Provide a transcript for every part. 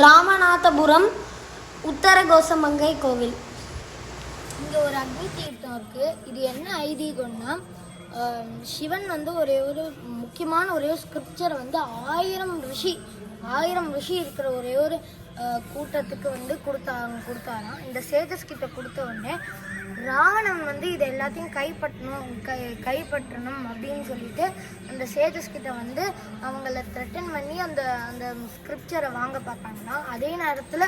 ராமநாதபுரம் உத்தர கோசமங்கை கோவில். இங்கே ஒரு அக்னி தீர்த்தம் இருக்குது. இது என்ன ஐதீகம்னா, சிவன் ஒரே ஒரு முக்கியமான ஸ்கிரிப்சரை 1000 ரிஷி இருக்கிற ஒரே ஒரு கூட்டத்துக்கு கொடுத்தாராம். இந்த சேஜஸ் கிட்ட கொடுத்த உடனே ராவணன் இது எல்லாத்தையும் கைப்பற்றணும் அப்படின்னு சொல்லிட்டு அந்த சேஜஸ் கிட்ட அவங்கள த்ரெட்டன் பண்ணி அந்த அந்த ஸ்கிரிப்சரை வாங்க பார்த்தாங்கன்னா, அதே நேரத்தில்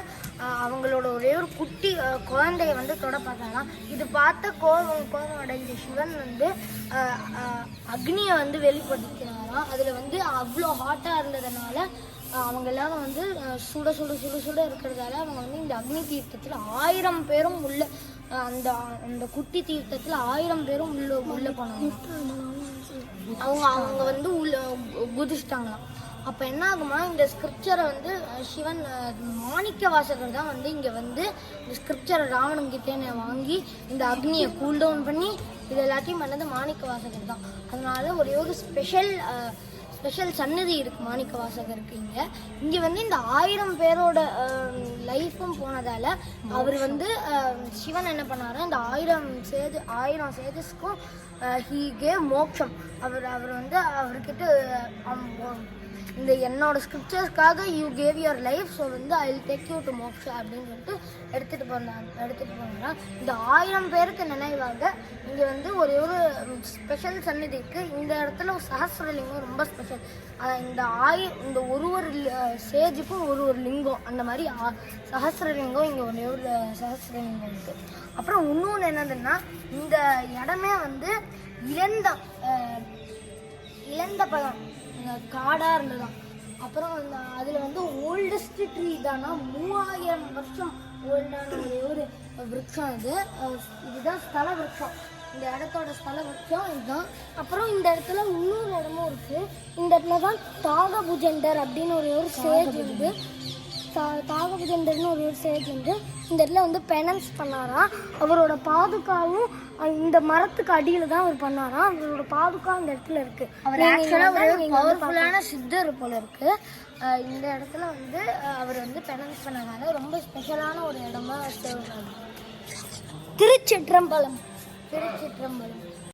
அவங்களோட ஒரே ஒரு குட்டி குழந்தைய தொட பார்த்தாங்களாம். இது பார்த்த கோபம் அடைஞ்ச சிவன் அக்னியை வெளிப்படுத்தினாராம். அதில் அவ்வளோ ஹாட்டாக இருந்ததுனால அவங்க எல்லாரும் சுட சுட சுட சுட இருக்கிறதால அவங்க இந்த அக்னி தீர்த்தத்தில் 1000 பேரும் உள்ள அந்த அந்த குட்டி தீர்த்தத்தில் 1000 பேரும் உள்ள போனாங்க. அவங்க உள்ள குதிச்சிட்டாங்களாம். அப்போ என்ன ஆகுமா, இந்த ஸ்கிரிப்சரை சிவன் மாணிக்க வாசகர் தான் இங்கே இந்த ஸ்கிரிப்சரை ராவணங்கிட்டே வாங்கி இந்த அக்னியை கூல் டவுன் பண்ணி இது எல்லாத்தையும் பண்ணது மாணிக்க வாசகர் தான். அதனால ஒரே ஒரு ஸ்பெஷல் சன்னதி இருக்குது மாணிக்க வாசகருக்கு. இங்கே இந்த 1000 பேரோட லைஃப்பும் போனதால் அவர் சிவன் என்ன பண்ணாரா, இந்த 1000 சேஜஸ்க்கும் ஹீ கேவ் மோட்சம். அவர் அவர்கிட்ட இந்த என்னோட ஸ்கிரிப்சர்ஸ்க்காக you gave your life, so I will take you to moksha அப்படின்னு சொல்லிட்டு எடுத்துகிட்டு போனாங்க. இந்த 1000 பேருக்கு நினைவாக இங்கே ஒரே ஒரு ஸ்பெஷல் சன்னதி இருக்குது. இந்த இடத்துல சஹஸ்ரலிங்கம் ரொம்ப ஸ்பெஷல். இந்த ஒரு சேஜுக்கும் ஒரு லிங்கம், அந்த மாதிரி சஹஸ்ரலிங்கம் இங்கே ஒரே ஒரு சஹஸ்ரலிங்கம் இருக்குது. அப்புறம் இன்னொன்று என்னதுன்னா, இந்த இடமே இழந்த பழம் காடாக இருந்ததுதான். அப்புறம் அதில் ஓல்டஸ்ட் ட்ரீ தானா, 3000 வருஷம் ஓல்டான ஒரு விருட்சம். இதுதான் ஸ்தல விருட்சம். இந்த இடத்தோட ஸ்தல விருட்சம் இதுதான். அப்புறம் இந்த இடத்துல இன்னொரு இடமும் இருக்குது. இந்த இடத்துல தான் தாகபுஜண்டர் அப்படின்னு ஒரு சேஜ் தாகபுஜண்டர்னு ஒரு சேஜ் இந்த இடத்துல பெனன்ஸ் பண்ணாராம். அவரோட பாதுகாவும் இந்த மரத்துக்கு அடியில் தான் அவர் பண்ணாராம். அவரோட பாதுகா இந்த இடத்துல இருக்குது. அவர் ஆக்சுவலாக ஒரு பவர்ஃபுல்லான சித்தர் போல இருக்குது. இந்த இடத்துல அவர் பெனன்ஸ் பண்ணனால ரொம்ப ஸ்பெஷலான ஒரு இடமா சேவ். திருச்சிற்றம்பலம்.